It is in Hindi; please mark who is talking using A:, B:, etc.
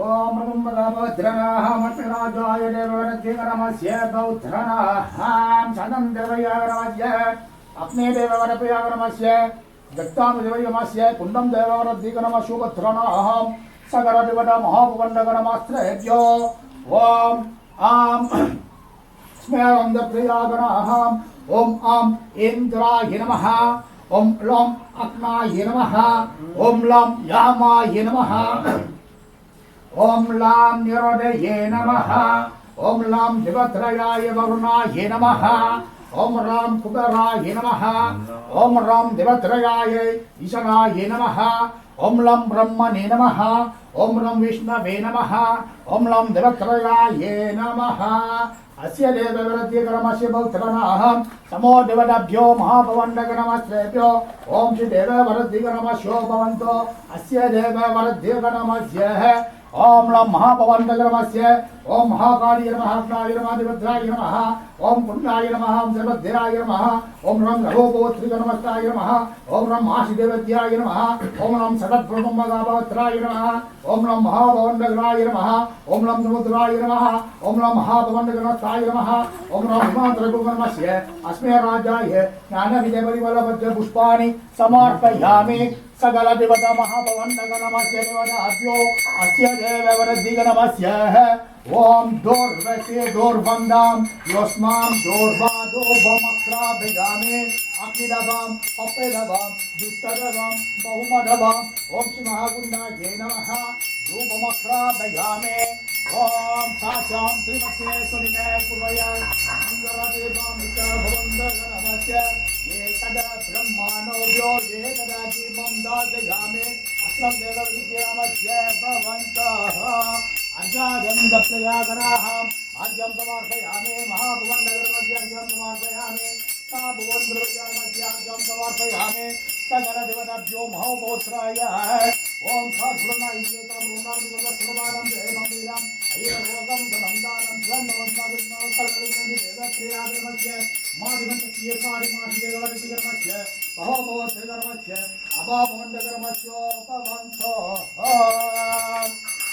A: ओम मृदुम्बगाभद्रनाः मत्स्यराजाय देववरद्धिकरमस्य बौद्धरनाः सदं देवयागरमस्य अग्ने देववरपयागरमस्य दत्तामदेवयमस्य कुण्डं देववरद्धिकरमशुभद्रनाः सकरदिवट महापुवण्डकरमस्त्रेभ्यो ओम आम स्मरणप्रियागणाः ओम आम इंद्राय नमः ओम लम अग्नाय नमः ओम लम यामाय नमः ओम लाम निरोधये नमः ओम लाम दिवत्रयाय वरुणाय नमः ओम राम कुबेराय नमः ओम राम दिवत्रयाय ईशनाय नमः ओम लम ब्रह्मणे नमः ओम लम विष्णवे नमः ओम लम दिवत्रयाय नमः अस्य देववरद्धिकरमस्य बौद्धरनाः समो देवताभ्यो महापवण्डकरमस्त्रेभ्यो ओम श्री देववरद्धिकरमस्यो भवन्तो अस्य देववरद्धिकरमस्य ओम लम महापवण्डकरमस्य ओम महाकाली नमः अग्नाय नमः दिवद्राय नमः ओम पुण्याय नमः ओम सर्वद्धिराय नमः ओम रम रघोपोत्रिकनमस्ताय नमः ओम रम आशिदेवद्याय नमः ओम रम सदत्प्रभुमगाभद्राय नमः ओम रम महापवण्डकराय नमः ओम रम समुद्राय नमः ओम रम महापवण्डकरस्ताय नमः ओम रम हिमाद्रभुगणमस्य अस्मै राजाय ज्ञानविजयपरिमलभद्र पुष्पाणि समर्पयामि सकल देवता महापवण्डकरमस्य देवताभ्यो अस्य देववरद्धिकरमस्य ओम दोर्वसे दोर्वन्दाम योस्माम दोर्वादो बमक्राभिगामे अग्निदवाम अपेदवाम दुष्टदवाम बहुमदवाम ओम श्री महाकुंडाय नमः धूपमक्राभिगामे ओम साक्षां श्रीमत्स्वेश्वरिणे पूर्वयाय मंगलदेवां विचारभवन्दनमस्य एकदा ब्रह्माणोऽव्यो एकदा जीवं दास्यामि अस्मद् देवविद्यामस्य भवन्तः अर्घ्यं दप्तयागराः अर्घ्यं समर्पयामि महाभुवनगरमस्य अर्घ्यं समर्पयामि साभुवनगरमस्य अर्घ्यं समर्पयामि सकलदेवताभ्यो महोपौत्राय ओम सहस्रनायिकेतं रुणादिगतस्वभावं देवमन्दिरम् अय्यलोकं सदन्तानं ब्रह्मवत्नादिकल्पनिदेवत्रियागरमस्य मादिमन्तस्य कार्यमाशिदेववरद्धिकरमस्य महोपौत्रकरमस्य अभाववन्दकरमस्योपवन्तः